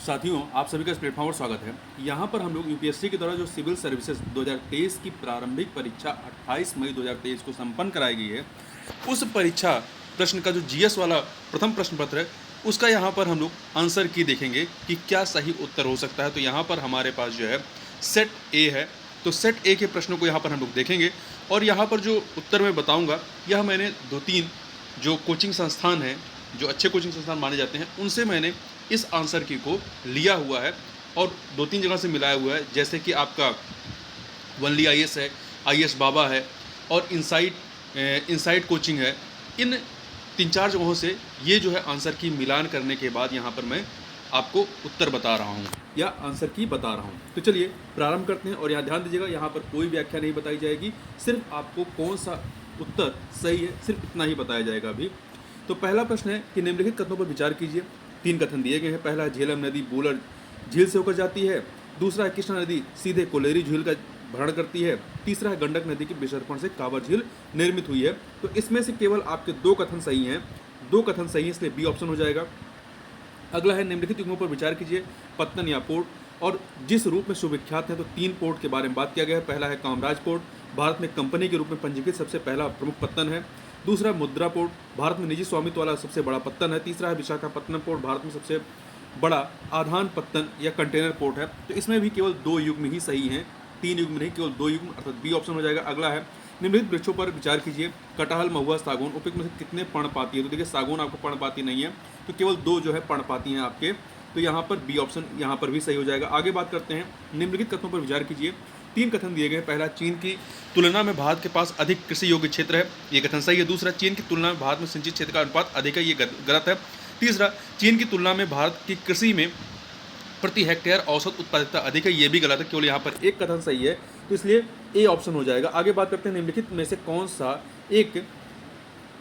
साथियों, आप सभी का इस प्लेटफॉर्म पर स्वागत है। यहाँ पर हम लोग यूपीएससी के द्वारा जो सिविल सर्विसेज 2023 की प्रारंभिक परीक्षा 28 मई 2023 को संपन्न कराई गई है, उस परीक्षा प्रश्न का जो जीएस वाला प्रथम प्रश्न पत्र है, उसका यहाँ पर हम लोग आंसर की देखेंगे कि क्या सही उत्तर हो सकता है। तो यहाँ पर हमारे पास जो है सेट ए है, तो सेट ए के प्रश्नों को यहाँ पर हम लोग देखेंगे और यहाँ पर जो उत्तर मैं बताऊँगा यह मैंने 2-3 जो कोचिंग संस्थान हैं, जो अच्छे कोचिंग संस्थान माने जाते हैं, उनसे मैंने इस आंसर की को लिया हुआ है और 2-3 जगह से मिलाया हुआ है, जैसे कि आपका वनली आईएएस है, आईएएस बाबा है और इनसाइट कोचिंग है। इन 3-4 जगहों से ये जो है आंसर की मिलान करने के बाद यहाँ पर मैं आपको उत्तर बता रहा हूँ या आंसर की बता रहा हूँ। तो चलिए प्रारंभ करते हैं और यहाँ ध्यान दीजिएगा, यहाँ पर कोई व्याख्या नहीं बताई जाएगी, सिर्फ आपको कौन सा उत्तर सही है सिर्फ इतना ही बताया जाएगा अभी। तो पहला प्रश्न है कि निम्नलिखित कथनों पर विचार कीजिए। 3 कथन दिए गए हैं। पहला है झेलम नदी बोलर झील से होकर जाती है। दूसरा है कृष्णा नदी सीधे कोलेरी झील का भरण करती है। तीसरा है गंडक नदी के विसर्पण से कांवर झील निर्मित हुई है। तो इसमें से केवल आपके 2 कथन सही हैं, 2 कथन सही हैं, इसलिए बी ऑप्शन हो जाएगा। अगला है निम्नलिखित युग्मों पर विचार कीजिए। पत्तन या पोर्ट, और जिस रूप में सुविख्यात है तो 3 पोर्ट के बारे में बात किया गया है। पहला है कामराज पोर्ट, भारत में कंपनी के रूप में पंजीकृत सबसे पहला प्रमुख पत्तन है। दूसरा मुद्रा पोर्ट, भारत में निजी स्वामित्व वाला सबसे बड़ा पत्तन है। तीसरा है विशाखापत्तनम पोर्ट, भारत में सबसे बड़ा आधान पत्तन या कंटेनर पोर्ट है। तो इसमें भी केवल 2 युग्म ही सही हैं, 3 युग्म नहीं, केवल 2 युग्म, अर्थात बी ऑप्शन हो जाएगा। अगला है निम्नलिखित वृक्षों पर विचार कीजिए। कटहल, महुआ, सागौन उपयुक्त में से कितने पर्णपाती है? तो देखिए सागौन आपको पर्णपाती नहीं है, तो केवल 2 जो है पर्णपाती हैं आपके, तो यहाँ पर बी ऑप्शन यहाँ पर भी सही हो जाएगा। आगे बात करते हैं, निम्नलिखित कथनों पर विचार कीजिए। 3 कथन दिए गए। पहला, चीन की तुलना में भारत के पास अधिक कृषि योग्य क्षेत्र है, ये कथन सही है। दूसरा, चीन की तुलना में भारत में सिंचित क्षेत्र का अनुपात अधिक है, ये गलत है। तीसरा, चीन की तुलना में भारत की कृषि में प्रति हेक्टेयर औसत उत्पादकता अधिक है, ये भी गलत है। केवल यहाँ पर एक कथन सही है, तो इसलिए ए ऑप्शन हो जाएगा। आगे बात करते हैं, निम्नलिखित में से कौन सा एक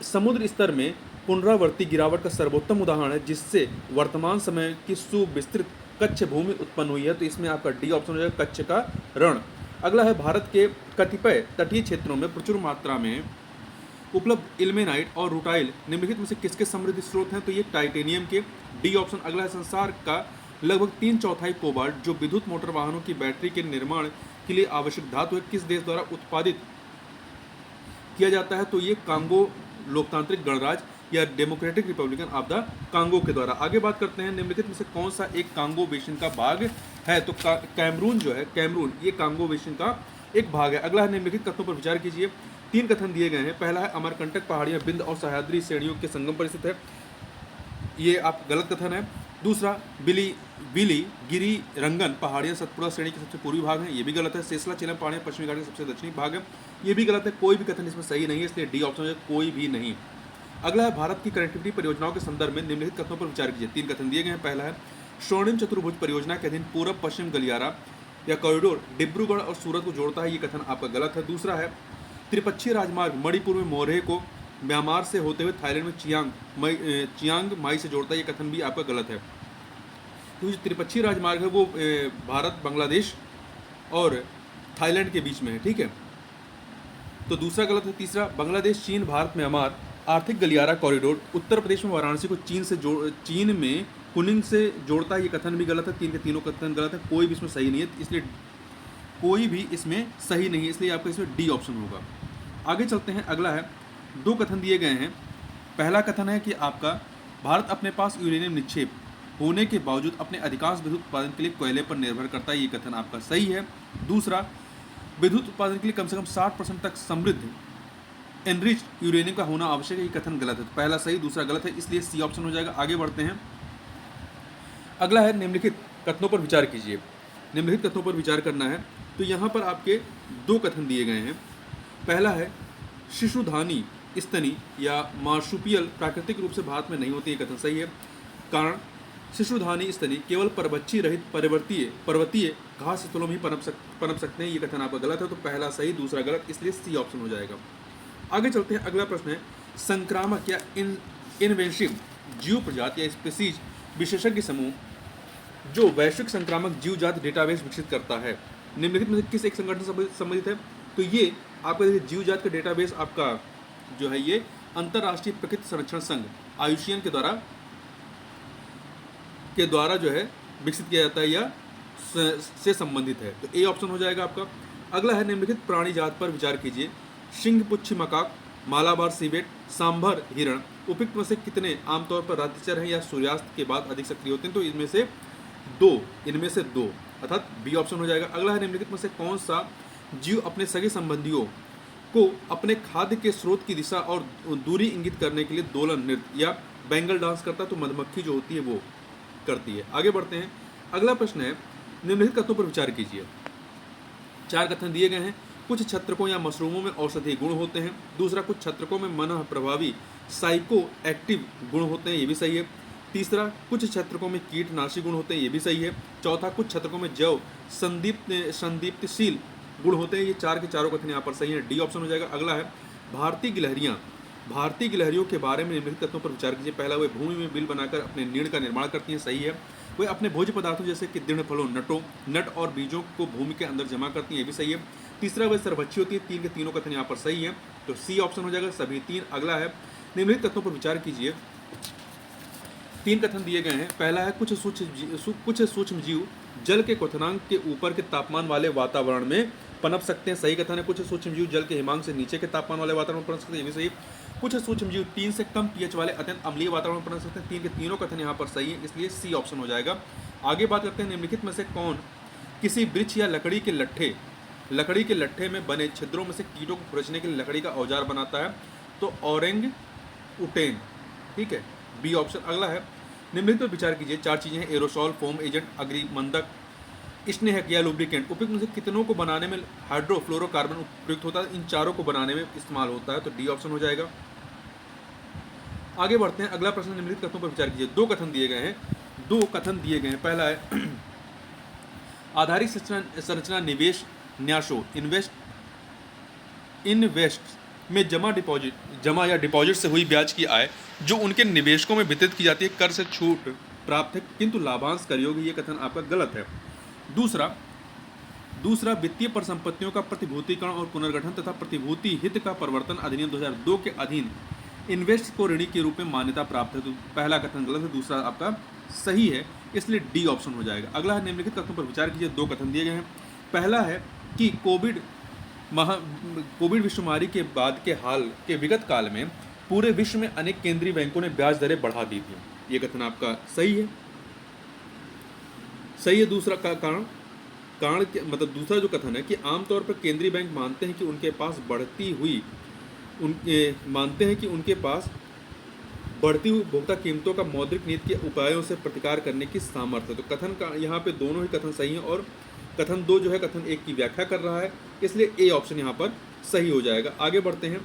समुद्र स्तर में पुनरावर्ती गिरावट का सर्वोत्तम उदाहरण है जिससे वर्तमान समय की सुविस्तृत कच्छ भूमि उत्पन्न हुई है? तो इसमें आपका डी ऑप्शन हो जाएगा, कच्छ का रण। अगला है, भारत के कतिपय तटीय क्षेत्रों में प्रचुर मात्रा में उपलब्ध इल्मेनाइट और रूटाइल निम्नलिखित में से किसके समृद्ध स्रोत हैं? तो ये टाइटेनियम के, डी ऑप्शन। अगला है, संसार का लगभग 3/4 कोबाल्ट जो विद्युत मोटर वाहनों की बैटरी के निर्माण के लिए आवश्यक धातु है, किस देश द्वारा उत्पादित किया जाता है? तो ये कांगो लोकतांत्रिक गणराज्य या democratic Republican of the Congo के द्वारा। आगे बात करते हैं, निम्नलिखित में से कौन सा एक कांगो बेसिन का भाग है? तो कैमरून जो है, कैमरून ये कांगो बेसिन का एक भाग है। अगला है, निम्नलिखित कथनों पर विचार कीजिए। 3 कथन दिए गए हैं। पहला है, अमरकंटक पहाड़ियां विंध्य और सह्याद्री श्रेणियों के संगम पर स्थित है, ये आप गलत कथन है। दूसरा, बिली गिरी रंगन पहाड़ियां सतपुड़ा श्रेणी के सबसे पूर्वी भाग हैं, ये भी गलत है। सेसला चिलम पहाड़ियां पश्चिमी घाट के सबसे दक्षिणी भाग है, ये भी गलत है। कोई भी कथन इसमें सही नहीं है, इसलिए डी ऑप्शन है, कोई भी नहीं। अगला है, भारत की कनेक्टिविटी परियोजनाओं के संदर्भ में निम्नलिखित कथनों पर विचार कीजिए। 3 कथन दिए गए हैं। पहला है, स्वर्णिम चतुर्भुज परियोजना के अधीन पूर्व पश्चिम गलियारा या कॉरिडोर डिब्रूगढ़ और सूरत को जोड़ता है, ये कथन आपका गलत है। दूसरा है, त्रिपक्षीय राजमार्ग मणिपुर में मोरहे को म्यांमार से होते हुए थाईलैंड में चियांग माई से जोड़ता है, ये कथन भी आपका गलत है। तो जो त्रिपक्षीय राजमार्ग है वो भारत, बांग्लादेश और थाईलैंड के बीच में है, ठीक है, तो दूसरा गलत है। तीसरा, बांग्लादेश, चीन, भारत, म्यांमार आर्थिक गलियारा कॉरिडोर उत्तर प्रदेश में वाराणसी को चीन में कुनिंग से जोड़ता है, ये कथन भी गलत है। 3 के तीनों कथन गलत है, कोई भी इसमें सही नहीं है, इसलिए कोई भी इसमें सही नहीं है, इसलिए आपका इसमें डी ऑप्शन होगा। आगे चलते हैं, अगला है, 2 कथन दिए गए हैं। पहला कथन है कि आपका भारत अपने पास यूरेनियम निक्षेप होने के बावजूद अपने अधिकांश विद्युत उत्पादन के लिए कोयले पर निर्भर करता है, ये कथन आपका सही है। दूसरा, विद्युत उत्पादन के लिए कम से कम 60% तक समृद्ध एनरिच यूरेनियम का होना आवश्यक है, ये कथन गलत है। तो पहला सही, दूसरा गलत है, इसलिए सी ऑप्शन हो जाएगा। आगे बढ़ते हैं, अगला है, निम्नलिखित कथनों पर विचार कीजिए। निम्नलिखित कथनों पर विचार करना है, तो यहाँ पर आपके 2 कथन दिए गए हैं। पहला है, शिशुधानी स्तनी या मार्शुपियल प्राकृतिक रूप से भारत में नहीं होती, ये कथन सही है। कारण, शिशुधानी स्तनी केवल परबच्ची रहित पर्वतीय घास स्थलों में ही पनप सकते हैं, ये कथन आपका गलत है। तो पहला सही, दूसरा गलत, इसलिए सी ऑप्शन हो जाएगा। आगे चलते हैं, अगला प्रश्न है, संक्रामक या इनवेंसिव जीव प्रजाति या स्पीसीज विशेषज्ञ समूह जो वैश्विक संक्रामक जीव जाति डेटाबेस विकसित करता है, निम्नलिखित में से किस एक संगठन से संबंधित है? तो ये आपका जीव जाति का डेटाबेस आपका जो है ये अंतर्राष्ट्रीय प्रकृति संरक्षण संघ आयुषियन के द्वारा जो है विकसित किया जाता है या से संबंधित है। तो ए ऑप्शन हो जाएगा आपका। अगला है निम्नलिखित प्राणी जात पर विचार कीजिए। सिंहपुच्छ मकाक, मालाबार सिवेट, सांभर हिरण उपयुक्त में से कितने आमतौर पर रात्रिचर हैं या सूर्यास्त के बाद अधिक सक्रिय होते हैं? तो इनमें से दो अर्थात बी ऑप्शन हो जाएगा। अगला है निम्नलिखित में से कौन सा जीव अपने सगे संबंधियों को अपने खाद्य के स्रोत की दिशा और दूरी इंगित करने के लिए दोलन नृत्य या बेंगल डांस करता है? तो मधुमक्खी जो होती है वो करती है। आगे बढ़ते हैं। अगला प्रश्न है निम्नलिखित कथनों पर विचार कीजिए। 4 कथन दिए गए हैं। कुछ छत्रकों या मशरूमों में औषधीय गुण होते हैं। दूसरा, कुछ छत्रकों में मन प्रभावी साइको एक्टिव गुण होते हैं, ये भी सही है। तीसरा, कुछ छत्रकों में कीटनाशी गुण होते हैं, ये भी सही है। चौथा, कुछ छत्रकों में जैव संदीप्तिशील गुण होते हैं। ये 4 के चारों कथन यहाँ पर सही है, डी ऑप्शन हो जाएगा। अगला है भारतीय गिलहरियों के बारे में निम्नलिखित तथ्यों पर विचार कीजिए। पहला, वे भूमि में बिल बनाकर अपने नीड़ का निर्माण करती हैं, सही है। वे अपने भोज्य पदार्थों जैसे कि दृढ़ फलों, नट और बीजों को भूमि के अंदर जमा करती हैं, ये भी सही है। तीसरा, वे सर्वभक्षी होती है। 3 के तीनों कथन यहाँ पर सही है, तो सी ऑप्शन हो जाएगा सभी 3। अगला है निम्नलिखित तथ्यों पर विचार कीजिए। 3 कथन दिए गए हैं। पहला है कुछ सूक्ष्म जीव जल के क्वथनांक के ऊपर के तापमान वाले वातावरण में पनप सकते हैं, सही कथन है। कुछ सूक्ष्म जीव जल के हिमांक से नीचे के तापमान वाले वातावरण में पनप सकते हैं, ये भी सही है। कुछ सूक्ष्म जीव 3 से कम पीएच वाले अत्यंत अम्लीय वातावरण में पनप सकते हैं। 3 के तीनों कथन यहाँ पर सही है, इसलिए सी ऑप्शन हो जाएगा। आगे बात करते हैं निम्नलिखित में से कौन किसी वृक्ष या लकड़ी के लट्ठे में बने छिद्रों में से कीटों को खुरचने के लिए लकड़ी का औजार बनाता है? तो औरेंग उटेन, ठीक है, बी ऑप्शन। अगला है निम्नलिखित पर विचार कीजिए। 4 चीजें हैं। एरोसॉल, फोम एजेंट, अग्निमंदक, स्नेहक या लुब्रिकेंट उपयुक्त में से कितनों को बनाने में हाइड्रोफ्लोरोकार्बन उपयुक्त होता है? इन चारों को बनाने में इस्तेमाल होता है, तो डी ऑप्शन हो जाएगा। आगे बढ़ते हैं। अगला प्रश्न निम्नलिखित कथनों पर विचार कीजिए। 2 कथन दिए गए हैं। पहला है आधारिक संरचना निवेश न्यासो इन्वेस्ट में जमा या डिपॉजिट से हुई ब्याज की आय जो उनके निवेशकों में वितरित की जाती है, कर से छूट प्राप्त है किंतु लाभांश कर योग्य, ये कथन आपका गलत है। दूसरा वित्तीय परिसंपत्तियों का प्रतिभूतिकरण और पुनर्गठन तथा प्रतिभूति हित का परिवर्तन अधिनियम 2002 के अधीन इन्वेस्ट को ऋणी के रूप में मान्यता प्राप्त है, तो पहला कथन गलत है, दूसरा आपका सही है, इसलिए डी ऑप्शन हो जाएगा। अगला है निम्नलिखित कथनों पर विचार कीजिए। 2 कथन दिए गए हैं। पहला है कि कोविड विश्व महामारी के बाद के विगत काल में पूरे विश्व में अनेक केंद्रीय बैंकों ने ब्याज दरें बढ़ा दी थी, ये कथन आपका सही है। दूसरा दूसरा जो कथन है कि आमतौर पर केंद्रीय बैंक मानते हैं कि उनके पास बढ़ती हुई उपभोक्ता कीमतों का मौद्रिक नीति के उपायों से प्रतिकार करने की सामर्थ्य है। तो कथन का यहाँ पे दोनों ही कथन सही हैं और कथन 2 जो है कथन 1 की व्याख्या कर रहा है, इसलिए ए ऑप्शन यहाँ पर सही हो जाएगा। आगे बढ़ते हैं।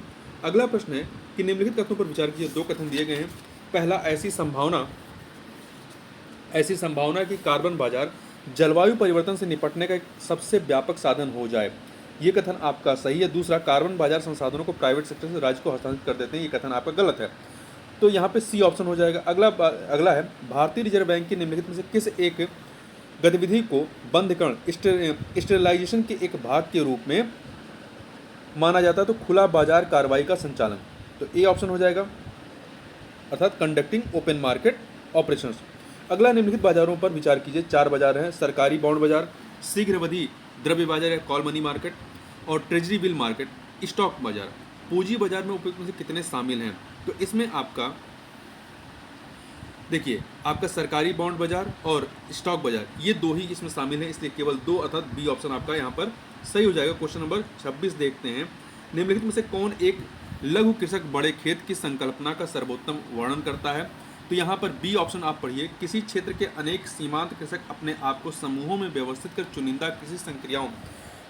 अगला प्रश्न है कि निम्नलिखित कथनों पर विचार कीजिए। 2 कथन दिए गए हैं। पहला, ऐसी संभावना कि कार्बन बाजार जलवायु परिवर्तन से निपटने का एक सबसे व्यापक साधन हो जाए, ये कथन आपका सही है। दूसरा, कार्बन बाजार संसाधनों को प्राइवेट सेक्टर से राज्य को हस्तांतरित कर देते हैं, ये कथन आपका गलत है, तो यहाँ पे सी ऑप्शन हो जाएगा। अगला है भारतीय रिजर्व बैंक की निम्नलिखित में से किस एक गतिविधि को बंधकरण स्टेरिलाइजेशन के एक भाग के रूप में माना जाता है? तो खुला बाजार कार्रवाई का संचालन, तो ए ऑप्शन हो जाएगा, अर्थात कंडक्टिंग ओपन मार्केट ऑपरेशंस। अगला निम्नलिखित बाजारों पर विचार कीजिए। 4 बाजार हैं। सरकारी बॉन्ड बाजार, शीघ्रवधि द्रव्य बाजार या कॉल मनी मार्केट और ट्रेजरी बिल मार्केट, स्टॉक बाजार। पूंजी बाजार में उपयुक्त में से कितने शामिल हैं? तो इसमें आपका देखिए, आपका सरकारी बॉन्ड बाजार और स्टॉक बाजार ये 2 ही इसमें शामिल हैं, इसलिए केवल 2 अर्थात बी ऑप्शन आपका यहाँ पर सही हो जाएगा। क्वेश्चन नंबर 26 देखते हैं। निम्नलिखित में से कौन एक लघु कृषक बड़े खेत की संकल्पना का सर्वोत्तम वर्णन करता है? तो यहाँ पर बी ऑप्शन आप पढ़िए। किसी क्षेत्र के अनेक सीमांत कृषक अपने आप को समूहों में व्यवस्थित कर चुनिंदा कृषि संक्रियाओं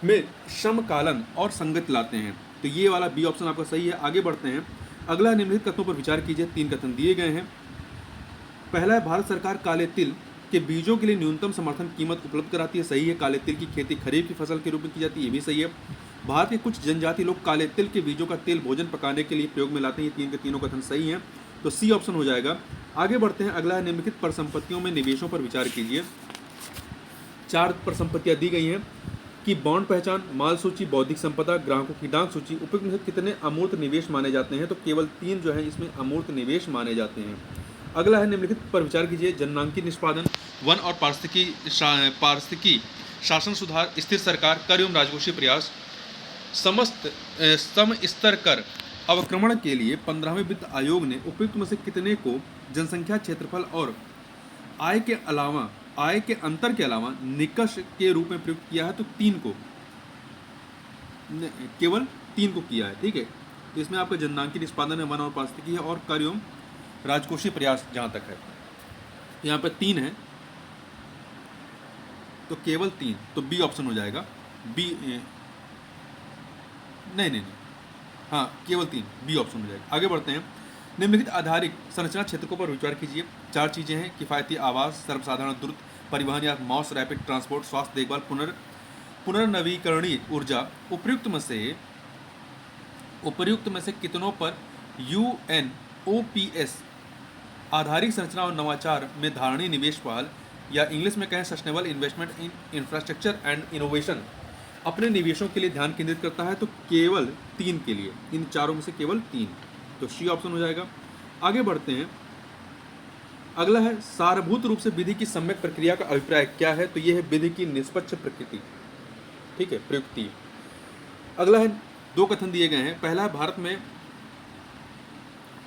में समकालन और संगति लाते हैं, तो ये वाला बी ऑप्शन आपका सही है। आगे बढ़ते हैं। अगला निम्नलिखित कथनों पर विचार कीजिए। 3 कथन दिए गए हैं। पहला है भारत सरकार काले तिल के बीजों के लिए न्यूनतम समर्थन कीमत उपलब्ध कराती है, सही है। काले तिल की खेती खरीफ की फसल के रूप में की जाती है, ये भी सही है। भारत के कुछ जनजाति लोग काले तिल के बीजों का तेल भोजन पकाने के लिए प्रयोग में लाते हैं, ये 3 के तीनों कथन सही हैं, तो सी ऑप्शन हो जाएगा। आगे बढ़ते हैं। अगला है निम्नलिखित परिसंपत्तियों में निवेशों पर विचार कीजिए। 4 परिसंपत्तियां दी गई हैं कि बॉन्ड पहचान, माल सूची, बौद्धिक संपदा, ग्राहकों की डाक सूची उपयुक्त में से कितने अमूर्त निवेश माने जाते हैं? तो केवल 3 जो है इसमें अमूर्त निवेश माने जाते हैं। अगला है निम्नलिखित पर विचार कीजिए। जननांकी निष्पादन, वन और पारिस्थितिकी शासन सुधार, स्थिर सरकार, कर एवं राजकोषीय प्रयास, सम स्तर कर अवक्रमण के लिए 15वें वित्त आयोग ने उपयुक्त में से कितने को जनसंख्या, क्षेत्रफल और आय के अंतर के अलावा निकष के रूप में प्रयुक्त किया है? तो 3 को, केवल 3 को किया है। ठीक है, तो इसमें आपका जननांकीय निष्पादन है, वन और पारिस्थितिकी है, और कर एवं राजकोषीय प्रयास जहां तक है यहाँ पे 3 है, तो केवल 3, तो बी ऑप्शन हो जाएगा। बी नहीं, हाँ केवल 3, बी ऑप्शन हो जाएगा। आगे बढ़ते हैं। निम्नलिखित आधारित संरचना क्षेत्रकों पर विचार कीजिए। 4 चीजें हैं: किफायती आवास, सर्वसाधारण द्रुत परिवहन या मॉस रैपिड ट्रांसपोर्ट, स्वास्थ्य देखभाल, पुनर्नवीकरणीय ऊर्जा। उपयुक्त में से कितनों पर UNOPS आधारिक संरचना और नवाचार में धारणीय निवेश पहल, या इंग्लिश में कहें sustainable investment in infrastructure and innovation, अपने निवेशों के लिए ध्यान केंद्रित करता है? तो केवल 3 के लिए, इन चारों में से केवल 3, तो सी ऑप्शन हो जाएगा। आगे बढ़ते हैं। अगला है सारभूत रूप से विधि की सम्यक प्रक्रिया का अभिप्राय क्या है? तो यह है विधि की निष्पक्ष प्रकृति। ठीक है, प्रयुक्ति। अगला है, 2 कथन दिए गए हैं।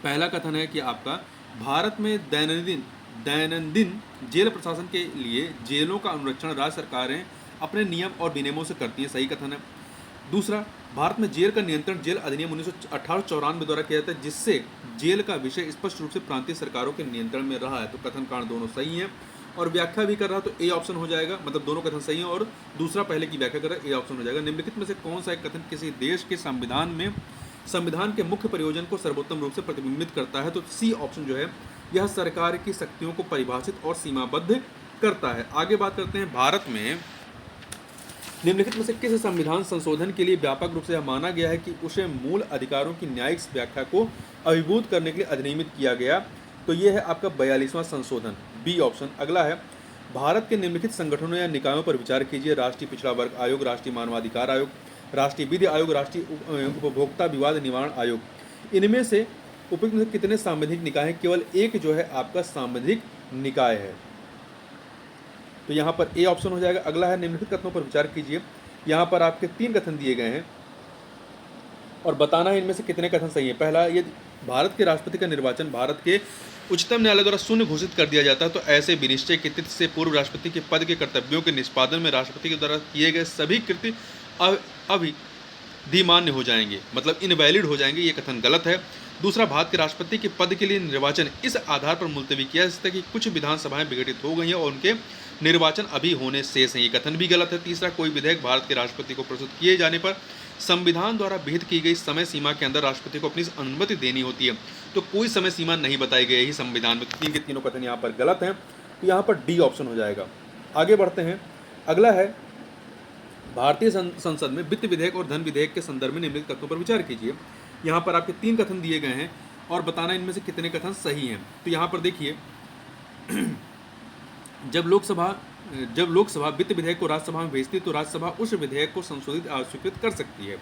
पहला कथन है कि आपका भारत में दैनंदिन जेल प्रशासन के लिए जेलों का अनुरक्षण राज्य सरकारें अपने नियम और विनियमों से करती है, सही कथन है। दूसरा, भारत में जेल का नियंत्रण जेल अधिनियम 1994 द्वारा किया जाता है, जिससे जेल का विषय स्पष्ट रूप से प्रांतीय सरकारों के नियंत्रण में रहा है, तो कथन कारण दोनों सही हैं। और व्याख्या भी कर रहा, तो ए ऑप्शन हो जाएगा, मतलब दोनों कथन सही हैं, और दूसरा पहले की व्याख्या कर रहा है, ए ऑप्शन हो जाएगा। निम्नलिखित में से कौन सा एक कथन किसी देश के संविधान के मुख्य प्रयोजन को सर्वोत्तम रूप से प्रतिबिंबित करता है? तो सी ऑप्शन जो है, यह सरकार की शक्तियों को परिभाषित और सीमाबद्ध करता है। आगे बात करते हैं। भारत में निम्नलिखित में से किस संविधान संशोधन के लिए व्यापक रूप से यह माना गया है कि उसे मूल अधिकारों की न्यायिक व्याख्या को अभिभूत करने के लिए अधिनियमित किया गया? तो यह है आपका 42वां संशोधन, बी ऑप्शन। अगला है, भारत के निम्नलिखित संगठनों या निकायों पर विचार कीजिए। राष्ट्रीय पिछड़ा वर्ग आयोग, राष्ट्रीय मानवाधिकार आयोग, राष्ट्रीय विधि आयोग, राष्ट्रीय उपभोक्ता विवाद निवारण आयोग। इनमें से उपयुक्त में से कितने सांविधिक निकाय हैं? केवल एक जो है आपका सांविधिक निकाय है, तो यहाँ पर ए ऑप्शन हो जाएगा। अगला है, निम्नलिखित कथनों पर विचार कीजिए। यहाँ पर आपके 3 कथन दिए गए हैं और बताना है इनमें से कितने कथन सही है। पहला, यदि भारत के राष्ट्रपति का निर्वाचन भारत के उच्चतम न्यायालय द्वारा शून्य घोषित कर दिया जाता है, तो ऐसे विनिश्चय के तिथि से पूर्व राष्ट्रपति के पद के कर्तव्यों के निष्पादन में राष्ट्रपति के द्वारा किए गए सभी कृत्य अविधिमान्य हो जाएंगे, मतलब इनवैलिड हो जाएंगे। ये कथन गलत है। दूसरा, भारत के राष्ट्रपति के पद के लिए निर्वाचन इस आधार पर मुलतवी किया जाता है कि कुछ विधानसभाएं विघटित हो गई हैं और उनके निर्वाचन अभी होने शेष हैं, ये कथन भी गलत है। तीसरा, कोई विधेयक भारत के राष्ट्रपति को प्रस्तुत किए जाने पर संविधान द्वारा विहित की गई समय सीमा के अंदर राष्ट्रपति को अपनी अनुमति देनी होती है, तो कोई समय सीमा नहीं बताई गई है संविधान में। 3 के तीनों कथन यहाँ पर गलत हैं, तो यहाँ पर डी ऑप्शन हो जाएगा। आगे बढ़ते हैं। अगला है, भारतीय संसद में वित्त विधेयक और धन विधेयक के संदर्भ में निम्नलिखित कथनों पर विचार कीजिए। यहाँ पर आपके 3 कथन दिए गए हैं और बताना इनमें से कितने कथन सही हैं। तो यहाँ पर देखिए, जब लोकसभा वित्त विधेयक को राज्यसभा में भेजती है तो राज्यसभा उस विधेयक को संशोधित या स्वीकृत कर सकती है।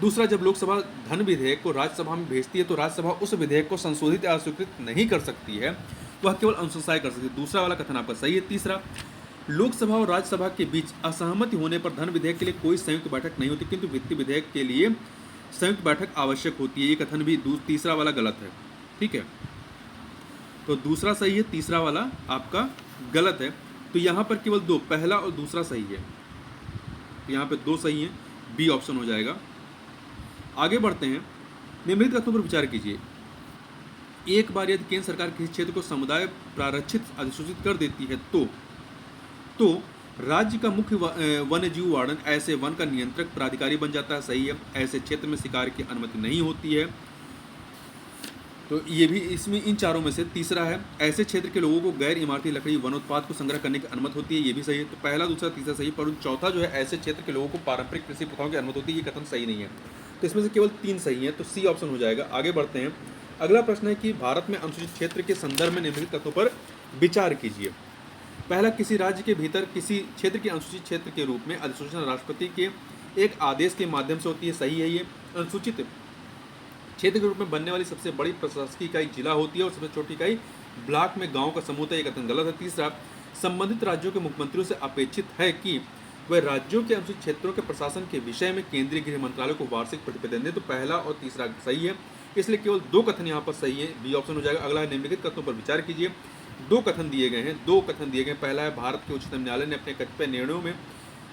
दूसरा, जब लोकसभा धन विधेयक को राज्यसभा में भेजती है तो राज्यसभा उस विधेयक को संशोधित या स्वीकृत नहीं कर सकती है, वह केवल अनुशंसाएं कर सकती है। दूसरा वाला कथन आपका सही है। तीसरा, लोकसभा और राज्यसभा के बीच असहमति होने पर धन विधेयक के लिए कोई संयुक्त बैठक नहीं होती, किंतु वित्त विधेयक के लिए संयुक्त बैठक आवश्यक होती है, ये कथन भी तीसरा वाला गलत है। ठीक है, तो दूसरा सही है, तीसरा वाला आपका गलत है। तो यहाँ पर केवल 2, पहला और दूसरा सही है, तो यहाँ पे 2 सही है, बी ऑप्शन हो जाएगा। आगे बढ़ते हैं। निम्नलिखित कथनों पर विचार कीजिए। एक बार यदि केंद्र सरकार किसी क्षेत्र को समुदाय प्रारक्षित अधिसूचित कर देती है तो राज्य का मुख्य वन्य जीव वार्डन ऐसे वन का नियंत्रक प्राधिकारी बन जाता है, सही है। ऐसे क्षेत्र में शिकार की अनुमति नहीं होती है, तो ये भी इसमें इन चारों में से तीसरा है। ऐसे क्षेत्र के लोगों को गैर इमारती लकड़ी वनोत्पाद को संग्रह करने की अनुमति होती है, ये भी सही है। तो पहला, दूसरा, तीसरा सही, पर चौथा जो है ऐसे क्षेत्र के लोगों को पारंपरिक कृषि प्रथाओं की अनुमति होती है, ये कथन सही नहीं है। तो इसमें से केवल 3 सही है, तो सी ऑप्शन हो जाएगा। आगे बढ़ते हैं। अगला प्रश्न है कि भारत में अनुसूचित क्षेत्र के संदर्भ में निम्नलिखित तथ्यों पर विचार कीजिए। पहला, किसी राज्य के भीतर किसी क्षेत्र के अनुसूचित क्षेत्र के रूप में अधिसूचना राष्ट्रपति के एक आदेश के माध्यम से होती है, सही है। ये अनुसूचित क्षेत्र के रूप में बनने वाली सबसे बड़ी प्रशासकीय इकाई जिला होती है और सबसे छोटी इकाई ब्लॉक में गांव का समूह है, ये कथन गलत है। तीसरा, संबंधित राज्यों के मुख्यमंत्रियों से अपेक्षित है कि वह राज्यों के अनुसूचित क्षेत्रों के प्रशासन के विषय में केंद्रीय गृह मंत्रालय को वार्षिक प्रतिवेदन दें। तो पहला और तीसरा सही है, इसलिए केवल 2 कथन यहाँ पर सही है, बी ऑप्शन हो जाएगा। अगला है निम्नलिखित कथनों पर विचार कीजिए। 2 कथन दिए गए हैं, 2 कथन दिए गए। पहला है भारत के उच्चतम न्यायालय ने अपने कतिपय निर्णयों में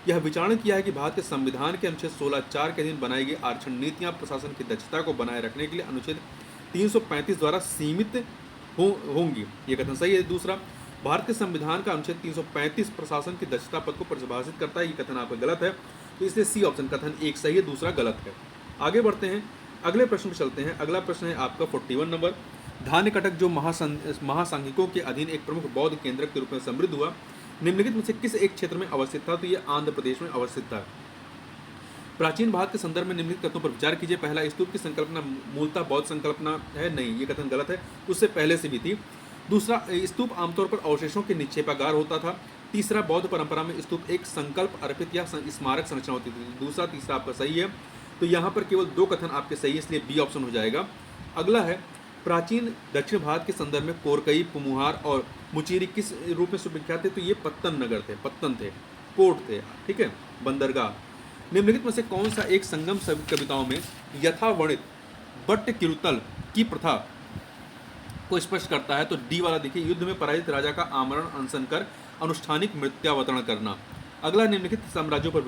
यह विचारण किया है कि भारत के संविधान के अनुच्छेद 16(4) के अधीन बनाई गई आरक्षण नीतियां प्रशासन की दक्षता को बनाए रखने के लिए अनुच्छेद 335 द्वारा सीमित होंगी। ये कथन सही है। दूसरा, भारत के संविधान का अनुच्छेद 335 प्रशासन की दक्षता पद को परिभाषित करता है। ये कथन आपका गलत है, तो इसलिए सी ऑप्शन कथन 1 सही है, दूसरा गलत है। आगे बढ़ते हैं, अगले प्रश्न पर चलते हैं। अगला प्रश्न है आपका 41 नंबर। धान्य कटक जो महासांघिकों के अधीन एक प्रमुख बौद्ध केंद्रक के रूप में समृद्ध हुआ, निम्नलिखित में से किस एक क्षेत्र में अवस्थित था? तो यह आंध्र प्रदेश में अवस्थित था। प्राचीन भारत के संदर्भ में निम्नलिखित कथनों पर विचार कीजिए। पहला, स्तूप की संकल्पना मूलतः बौद्ध संकल्पना है, नहीं, ये कथन गलत है, उससे पहले से भी थी। दूसरा, स्तूप आमतौर पर अवशेषों के निक्षेपागार होता था। तीसरा, बौद्ध परंपरा में स्तूप एक संकल्प अर्पित या स्मारक संरचना होती थी। दूसरा, तीसरा आपका सही है, तो यहाँ पर केवल 2 कथन आपके सही है, इसलिए बी ऑप्शन हो जाएगा। अगला है, प्राचीन दक्षिण भारत के संदर्भ में कोरकई, पुमुहार और मुचीरी किस रूप में सुविख्यात थे? तो ये पत्तन नगर थे, पत्तन थे, पोर्ट थे, ठीक है, बंदरगाह। निम्नलिखित में से कौन सा एक संगम कविताओं में यथावर्णित बट्ट किरुतल की प्रथा को स्पष्ट करता है? तो डी वाला देखिए, युद्ध में पराजित राजा का आमरण अनशन कर अनुष्ठानिक मृत्यावतरण करना। अगला, निम्नलिखित साम्राज्यों पर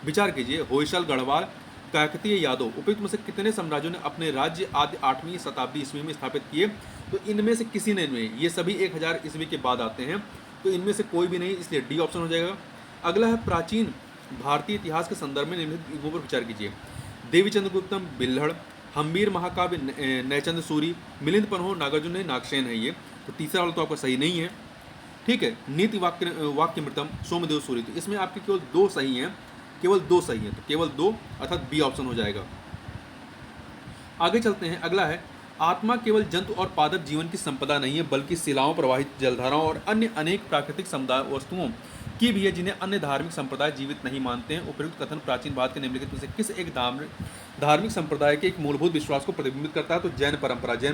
विचार कीजिए। होयसल, गढ़वाल, काकतीय, यादव। उपयुक्त में से कितने साम्राज्यों ने अपने राज्य आदि 8वीं शताब्दी ईस्वी में स्थापित किए? तो इनमें से किसी ने नहीं, ये सभी 1000 ईस्वी के बाद आते हैं, तो इनमें से कोई भी नहीं, इसलिए डी ऑप्शन हो जाएगा। अगला है, प्राचीन भारतीय इतिहास के संदर्भ में निम्नलिखित युगों पर विचार कीजिए। देवी चंद्रगुप्तम, बिल्हड़, हम्बीर महाकाव्य नयचंद सूरी, मिलिंद पन्हो, नागार्जुन है, नागसेन है। ये तो तीसरा वाला तो आपका सही नहीं है, ठीक है। नीति वाक्यमृतम, सोमदेव सूरी। तो इसमें आपके केवल 2 सही हैं, केवल 2 सही हैं, तो केवल 2 अर्थात बी ऑप्शन हो जाएगा। आगे चलते हैं। अगला है, आत्मा केवल जंतु और पादप जीवन की संपदा नहीं है, बल्कि शिलाओं, प्रवाहित जलधाराओं और अन्य अनेक प्राकृतिक समुदाय वस्तुओं की भी है, जिन्हें अन्य धार्मिक संप्रदाय जीवित नहीं मानते हैं। उपयुक्त कथन प्राचीन भारत के निम्नलिखित में से किस एक धार्मिक संप्रदाय के एक मूलभूत विश्वास को प्रतिबिंबित करता है? तो जैन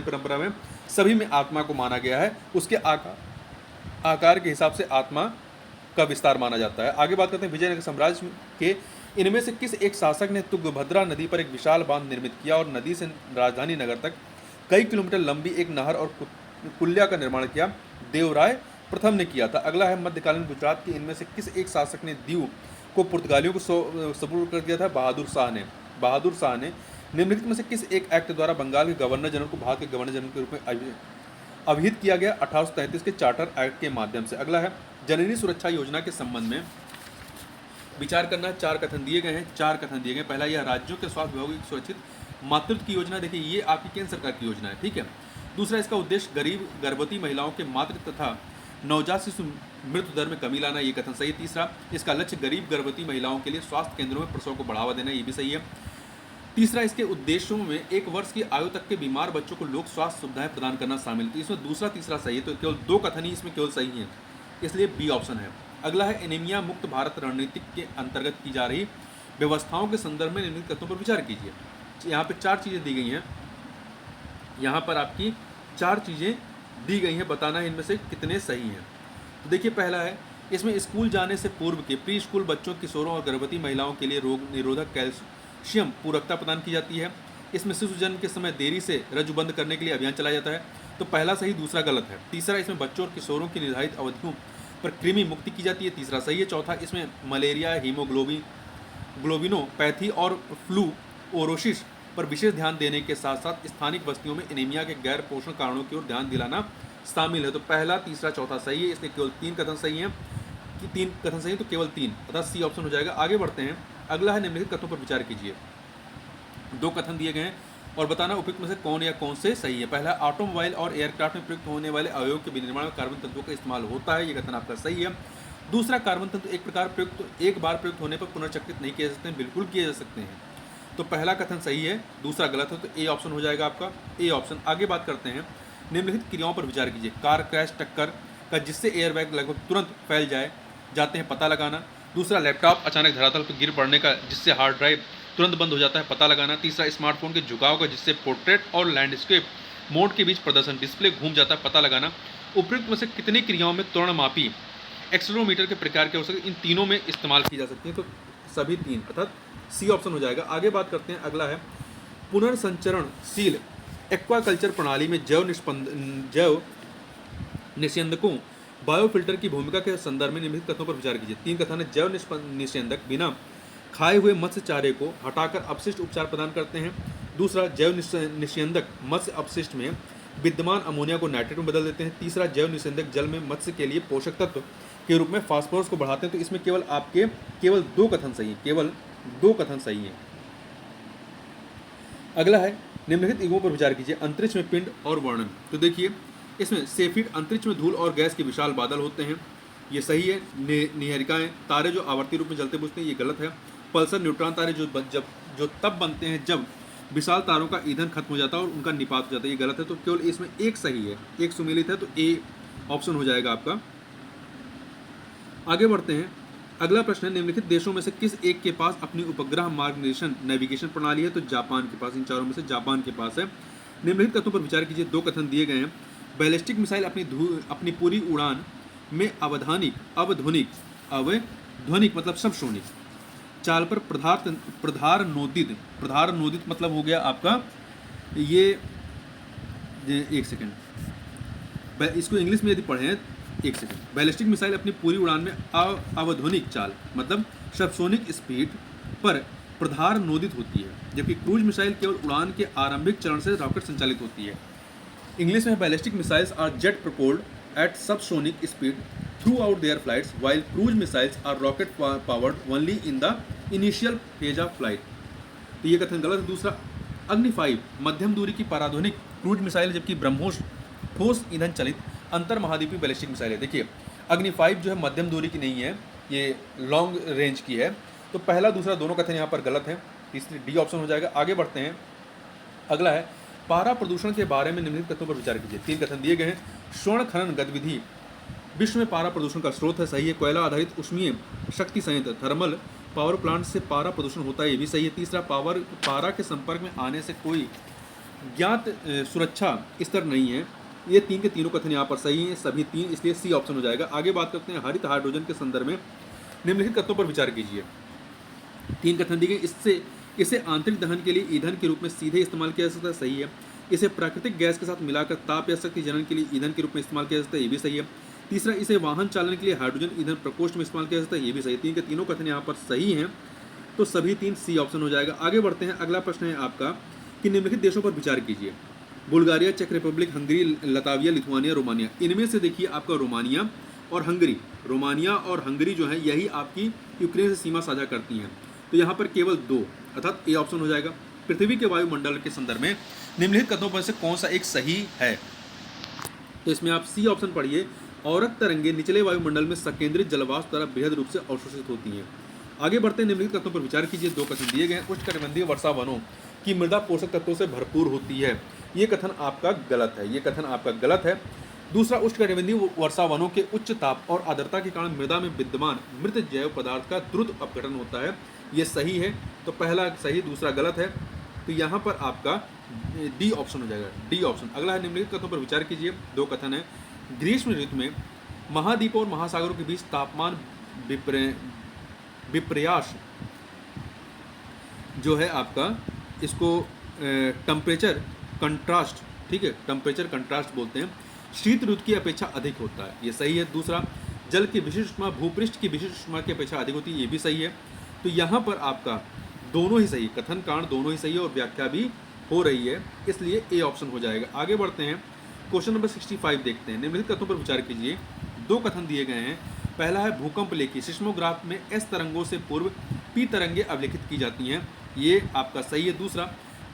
परंपरा में सभी में आत्मा को माना गया है, उसके आकार के हिसाब से आत्मा का विस्तार माना जाता है। आगे बात करते हैं, विजयनगर साम्राज्य के इनमें से किस एक शासक ने तुंगभद्रा नदी पर एक विशाल बांध निर्मित किया और नदी से राजधानी नगर तक कई किलोमीटर लंबी एक नहर और कुल्या का निर्माण किया? देवराय प्रथम ने किया था। अगला है, मध्यकालीन गुजरात के इनमें से किस एक शासक ने दीव को पुर्तगालियों को सुपुर्द कर दिया था? बहादुर शाह ने। निम्नलिखित में से किस एक एक्ट द्वारा बंगाल के गवर्नर जनरल को भारत के गवर्नर जनरल के रूप में अभिहित किया गया? 1833 के चार्टर एक्ट के माध्यम से। अगला है, जननी सुरक्षा योजना के संबंध में विचार करना। 4 कथन दिए गए हैं, पहला, यह राज्यों के स्वास्थ्य विभाग की सुरक्षित मातृत्व की योजना। देखिए, ये आपकी केंद्र सरकार की योजना है, ठीक है। दूसरा, इसका उद्देश्य गरीब गर्भवती महिलाओं के मातृ तथा नवजात शिशु मृत्यु दर में कमी लाना, ये कथन सही है। तीसरा, इसका लक्ष्य गरीब गर्भवती महिलाओं के लिए स्वास्थ्य केंद्रों में प्रसव को बढ़ावा देना, ये भी सही है। तीसरा, इसके उद्देश्यों में 1 वर्ष की आयु तक के बीमार बच्चों को लोक स्वास्थ्य सुविधाएं प्रदान करना शामिल। तो इसमें दूसरा तीसरा सही है, तो केवल 2 कथन ही इसमें केवल सही है, इसलिए बी ऑप्शन है। अगला है, एनीमिया मुक्त भारत रणनीति के अंतर्गत की जा रही व्यवस्थाओं के संदर्भ में निम्नलिखित कथनों पर विचार कीजिए। यहाँ पे 4 चीज़ें दी गई हैं, यहाँ पर आपकी 4 चीज़ें दी गई हैं, बताना है इनमें से कितने सही हैं। तो देखिए, पहला है, इसमें स्कूल जाने से पूर्व के प्री स्कूल बच्चों, किशोरों और गर्भवती महिलाओं के लिए रोग निरोधक कैल्शियम पूरकता प्रदान की जाती है। इसमें शिशु जन्म के समय देरी से रज्जु बंद करने के लिए अभियान चलाया जाता है। तो पहला सही, दूसरा गलत है। तीसरा, इसमें बच्चों और किशोरों की निर्धारित अवधियों पर कृमि मुक्ति की जाती है, तीसरा सही है। चौथा, इसमें मलेरिया, हीमोग्लोबिनोपैथी और फ्लू ओरोसिस पर विशेष ध्यान देने के साथ साथ स्थानिक बस्तियों में एनीमिया के गैर पोषण कारणों की ओर ध्यान दिलाना शामिल है। तो पहला, तीसरा, चौथा सही है, इसलिए केवल 3 कथन सही हैं, कि 3 कथन सही, तो केवल 3 अर्थात सी ऑप्शन हो जाएगा। आगे बढ़ते हैं। अगला है, निम्नलिखित कथनों पर विचार कीजिए। 2 कथन दिए गए हैं और बताना उपयुक्त में से कौन या कौन से सही है। पहला, ऑटोमोबाइल और एयरक्राफ्ट में प्रयुक्त होने वाले अवयव के विनिर्माण में कार्बन तंतुओं का इस्तेमाल होता है, ये कथन आपका सही है। दूसरा, कार्बन तंतु एक बार प्रयुक्त होने पर पुनर्चक्रित नहीं किए जा सकते हैं, बिल्कुल किए जा सकते हैं। तो पहला कथन सही है, दूसरा गलत है, तो ए ऑप्शन हो जाएगा आपका, ए ऑप्शन। आगे बात करते हैं, निम्नलिखित क्रियाओं पर विचार कीजिए। कार क्रैश टक्कर का जिससे एयरबैग लगभग तुरंत फैल जाते हैं, पता लगाना। दूसरा, लैपटॉप अचानक धरातल पर गिर पड़ने का जिससे हार्ड ड्राइव तुरंत बंद हो जाता है, पता लगाना। तीसरा, स्मार्टफोन के झुकाव का जिससे पोर्ट्रेट और लैंडस्केप मोड के बीच प्रदर्शन डिस्प्ले घूम जाता है, पता लगाना। उपयुक्त में से कितनी क्रियाओं में त्वरणमापी एक्सेलेरोमीटर के प्रकार क्या हो सकते हैं, इन तीनों में इस्तेमाल की जा सकती है। तो सभी तीन, अर्थात सी ऑप्शन हो जाएगा। आगे बात करते हैं, अगला है पुनर्संचरणशील एक्वाकल्चर प्रणाली में जैव निस्यंदकों बायोफिल्टर की भूमिका के संदर्भ में निम्नलिखित कथनों पर विचार कीजिए। तीन कथन है, जैव निस्यंदक बिना खाए हुए मत्स्य चारे को हटाकर अपशिष्ट उपचार प्रदान करते हैं। दूसरा, जैव निस्यंदक मत्स्य अपशिष्ट में विद्यमान अमोनिया को नाइट्रेट में बदल देते हैं। तीसरा, जैव निस्यंदक जल में मत्स्य के लिए पोषक तत्व के रूप में फास्फोरस को बढ़ाते हैं। तो इसमें केवल दो कथन सही है, केवल दो कथन सही है। अगला है, निम्नलिखित युगों पर विचार कीजिए, अंतरिक्ष में पिंड और वर्णन। तो देखिए, इसमें सेफिड अंतरिक्ष में धूल और गैस के विशाल बादल होते हैं, ये सही है। निहारिकाएं तारे जो आवर्ती रूप में जलते बुझते हैं, ये गलत है। पल्सर न्यूट्रॉन तारे जो तब बनते हैं जब विशाल तारों का ईंधन खत्म हो जाता है और उनका निपात हो जाता है, ये गलत है। तो केवल इसमें एक सही है, एक सुमेलित है, तो ए ऑप्शन हो जाएगा आपका। आगे बढ़ते हैं, अगला प्रश्न है, निम्नलिखित देशों में से किस एक के पास अपनी उपग्रह मार्गदर्शन नेविगेशन प्रणाली है। तो जापान के पास, इन चारों में से जापान के पास है। निम्नलिखित कथनों पर विचार कीजिए, दो कथन दिए गए हैं। बैलिस्टिक मिसाइल अपनी पूरी उड़ान में अवधुनिक मतलब सबसोनिक चाल पर प्रधारनोदित मतलब हो गया आपका ये एक सेकेंड, इसको इंग्लिश में यदि पढ़ें, एक सेकेंड, बैलिस्टिक मिसाइल अपनी पूरी उड़ान में अवधुनिक चाल मतलब सबसोनिक स्पीड पर प्रधारनोदित होती है, जबकि क्रूज मिसाइल केवल उड़ान के आरंभिक चरण से रॉकेट संचालित होती है। इंग्लिश में, ballistic missiles are jet propelled at subsonic speed throughout their flights while cruise missiles are rocket powered only in the initial phase of flight. तो ये कथन गलत है। दूसरा, अग्नि 5 मध्यम दूरी की पाराधुनिक क्रूज मिसाइल, जबकि ब्रह्मोस ठोस ईंधन चलित अंतर महाद्वीपीय बैलिस्टिक मिसाइल है। देखिए, अग्नि 5 जो है मध्यम दूरी की नहीं है, ये लॉन्ग रेंज की है। तो पहला दूसरा दोनों कथन यहाँ पर गलत है, तीसरी डी ऑप्शन हो जाएगा। आगे बढ़ते हैं, अगला है, पारा प्रदूषण के बारे में निम्नलिखित कथनों पर विचार कीजिए। तीन कथन दिए गए हैं। स्वर्ण खनन गतिविधि विश्व में पारा प्रदूषण का स्रोत है, सही है। कोयला आधारित उष्मीय शक्ति संयंत्र थर्मल पावर प्लांट से पारा प्रदूषण होता है, ये भी सही है। तीसरा, पारा के संपर्क में आने से कोई ज्ञात सुरक्षा स्तर नहीं है, ये तीन के तीनों कथन यहाँ पर सही हैं, सभी तीन, इसलिए सी ऑप्शन हो जाएगा। आगे बात करते हैं, हरित हाइड्रोजन के संदर्भ में निम्नलिखित कथनों पर विचार कीजिए। तीन कथन दिए गए, इसे आंतरिक दहन के लिए ईंधन के रूप में सीधे इस्तेमाल किया जा सकता है, सही है। इसे प्राकृतिक गैस के साथ मिलाकर ताप या शक्ति जनन के लिए ईंधन के रूप में इस्तेमाल किया जा सकता है, ये भी सही है। तीसरा, इसे वाहन चालन के लिए हाइड्रोजन ईंधन प्रकोष्ठ में इस्तेमाल किया जा सकता है, ये भी सही है। तीन के तीनों कथन यहाँ पर सही हैं, तो सभी तीन सी ऑप्शन हो जाएगा। आगे बढ़ते हैं, अगला प्रश्न है आपका कि निम्नलिखित देशों पर विचार कीजिए। बुल्गारिया, चेक Republic, Hungary, Latvia, Lithuania, Romania. इनमें से देखिए आपका रोमानिया और हंगरी जो है यही आपकी यूक्रेन से सीमा साझा करती हैं। तो यहाँ पर केवल दो, अर्थात ए ऑप्शन हो जाएगा। पृथ्वी के वायुमंडल के संदर्भ में निम्नलिखित कथनों पर से कौन सा एक सही है। तो इसमें आप सी ऑप्शन पढ़िए, औरक तरंगे निचले वायुमंडल में सकेंद्रित जलवाष्प द्वारा बृहद रूप से अवशोषित होती हैं। आगे बढ़ते हैं, निम्नलिखित कथनों पर विचार कीजिए। दो कथन दिए गए हैं। उष्णकटिबंधीय वर्षा वनों की मृदा पोषक तत्वों से भरपूर होती है, ये कथन आपका गलत है, ये कथन आपका गलत है। दूसरा, उष्णकटिबंधीय वर्षा वनों के उच्च ताप और आर्द्रता के कारण मृदा में विद्यमान मृत जैव पदार्थ का द्रुत अपघटन होता है, ये सही है। तो पहला सही, दूसरा गलत है। तो यहाँ पर आपका डी ऑप्शन हो जाएगा, डी ऑप्शन। अगला है, निम्नलिखित कथनों पर विचार कीजिए। दो कथन है, ग्रीष्म ऋतु में महाद्वीपों और महासागरों के बीच तापमान विपर्यास जो है आपका, इसको टेम्परेचर कंट्रास्ट, ठीक है, टेम्परेचर कंट्रास्ट बोलते हैं, शीत ऋतु की अपेक्षा अधिक होता है, ये सही है। दूसरा, जल की विशिष्ट ऊष्मा भूपृष्ठ की विशिष्ट ऊष्मा की अपेक्षा अधिक होती है, ये भी सही है। तो यहाँ पर आपका दोनों ही सही, कथन कारण दोनों ही सही है और व्याख्या भी हो रही है, इसलिए ए ऑप्शन हो जाएगा। आगे बढ़ते हैं, क्वेश्चन नंबर 65 देखते हैं। निम्नलिखित कथनों पर विचार कीजिए। दो कथन दिए गए हैं। पहला है, भूकंप लेखी सिस्मोग्राफ में एस तरंगों से पूर्व पी तरंगे अवलिखित की जाती हैं, ये आपका सही है। दूसरा,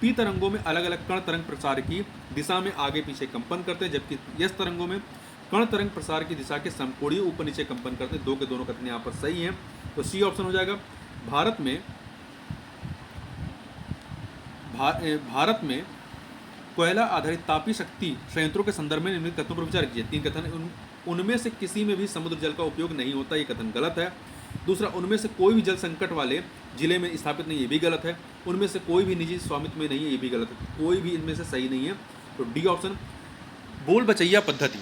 पी तरंगों में अलग अलग कण तरंग प्रसार की दिशा में आगे पीछे कंपन करते हैं, जबकि एस तरंगों में कण तरंग प्रसार की दिशा के समकोणीय ऊपर नीचे कंपन करते हैं। दो के दोनों कथन यहाँ पर सही हैं, तो सी ऑप्शन हो जाएगा। भारत में कोयला आधारित तापीय शक्ति संयंत्रों के संदर्भ में निम्नलिखित कथनों पर विचार कीजिए। तीन कथन, उनमें से किसी में भी समुद्र जल का उपयोग नहीं होता, ये कथन गलत है। दूसरा, उनमें से कोई भी जल संकट वाले जिले में स्थापित नहीं, ये भी गलत है। उनमें से कोई भी निजी स्वामित्व में नहीं है, ये भी गलत है। कोई भी इनमें से सही नहीं है, तो डी ऑप्शन। बोल बचैया पद्धति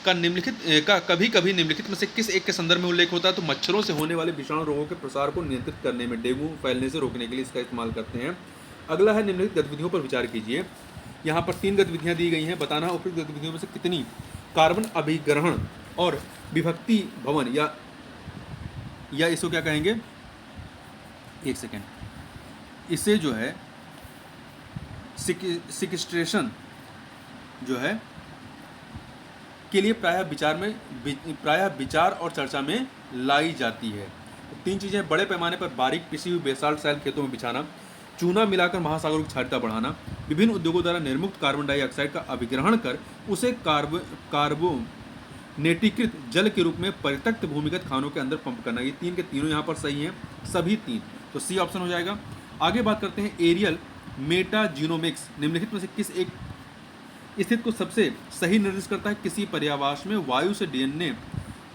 का कभी कभी निम्नलिखित में से किस एक के संदर्भ में उल्लेख होता है? तो मच्छरों से होने वाले विषाणु रोगों के प्रसार को नियंत्रित करने में, डेंगू फैलने से रोकने के लिए इसका इस्तेमाल करते हैं। अगला है निम्नलिखित गतिविधियों पर विचार कीजिए। यहाँ पर 3 गतिविधियाँ दी गई हैं, बताना उपयुक्त गतिविधियों में से कितनी कार्बन अभिग्रहण और विभक्ति भवन या इसको क्या कहेंगे, एक सेकेंड, इसे जो है सिक्वेस्ट्रेशन जो है के लिए प्रायः विचार और चर्चा में लाई जाती है। तो 3 चीज़ें, बड़े पैमाने पर बारीक पिसी हुई बेसाल्ट सैल खेतों में बिछाना, चूना मिलाकर महासागरों की क्षारीयता बढ़ाना, विभिन्न उद्योगों द्वारा निर्मुक्त कार्बन डाइऑक्साइड का अभिग्रहण कर उसे कार्बोनेटीकृत जल के रूप में परित्यक्त भूमिगत खानों के अंदर पंप करना। ये 3 के तीनों यहाँ पर सही हैं, सभी 3, तो सी ऑप्शन हो जाएगा। आगे बात करते हैं एरियल मेटाजीनोमिक्स निम्नलिखित में से किस एक स्थिति को सबसे सही निर्दिष्ट करता है? किसी पर्यावरण में वायु से डीएनए